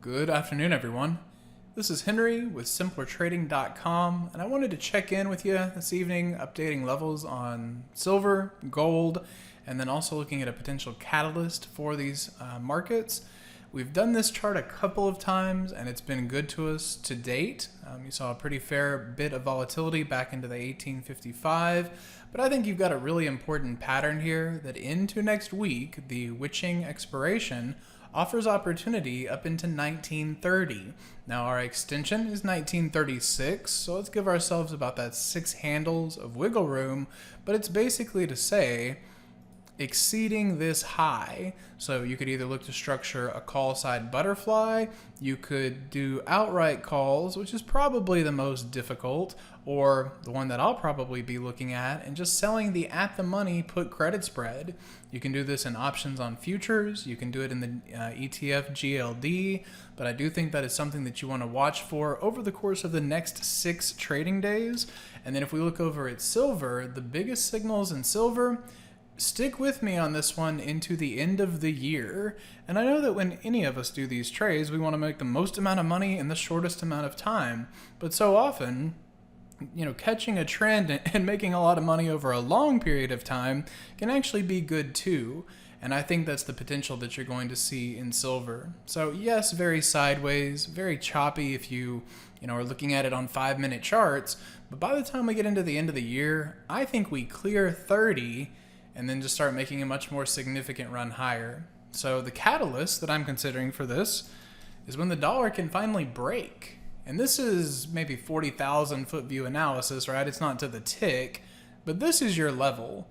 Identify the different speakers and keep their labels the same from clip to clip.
Speaker 1: Good afternoon, everyone. This is Henry with simplertrading.com, and I wanted to check in with you this evening, updating levels on silver, gold, and then also looking at a potential catalyst for these markets. We've done this chart a couple of times, and it's been good to us to date. You saw a pretty fair bit of volatility back into the 1855, but I think you've got a really important pattern here that into next week, the witching expiration offers opportunity up into 1930. Now our extension is 1936, so let's give ourselves about that 6 handles of wiggle room, but it's basically to say exceeding this high. So you could either look to structure a call side butterfly, you could do outright calls, which is probably the most difficult, or the one that I'll probably be looking at, and just selling the at the money put credit spread. You can do this in options on futures, you can do it in the ETF GLD, but I do think that is something that you want to watch for over the course of the next 6 trading days. And then if we look over at silver, the biggest signals in silver, stick with me on this one into the end of the year. And I know that when any of us do these trades, we want to make the most amount of money in the shortest amount of time. But so often, catching a trend and making a lot of money over a long period of time can actually be good too. And I think that's the potential that you're going to see in silver. So yes, very sideways, very choppy if you are looking at it on 5-minute charts. But by the time we get into the end of the year, I think we clear 30 and then just start making a much more significant run higher. So the catalyst that I'm considering for this is when the dollar can finally break. And this is maybe 40,000 foot view analysis, right? It's not to the tick, but this is your level.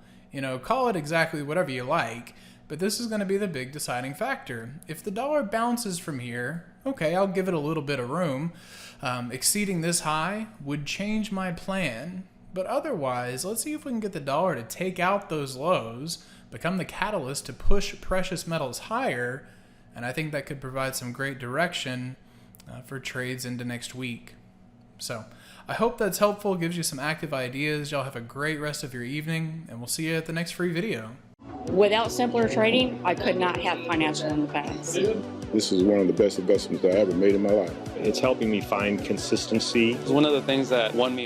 Speaker 1: Call it exactly whatever you like, but this is going to be the big deciding factor. If the dollar bounces from here, okay, I'll give it a little bit of room. Exceeding this high would change my plan. But otherwise, let's see if we can get the dollar to take out those lows, become the catalyst to push precious metals higher, and I think that could provide some great direction for trades into next week. So I hope that's helpful, gives you some active ideas. Y'all have a great rest of your evening, and we'll see you at the next free video.
Speaker 2: Without Simpler Trading, I could not have financial independence.
Speaker 3: This is one of the best investments I ever made in my life.
Speaker 4: It's helping me find consistency.
Speaker 5: It's one of the things that won me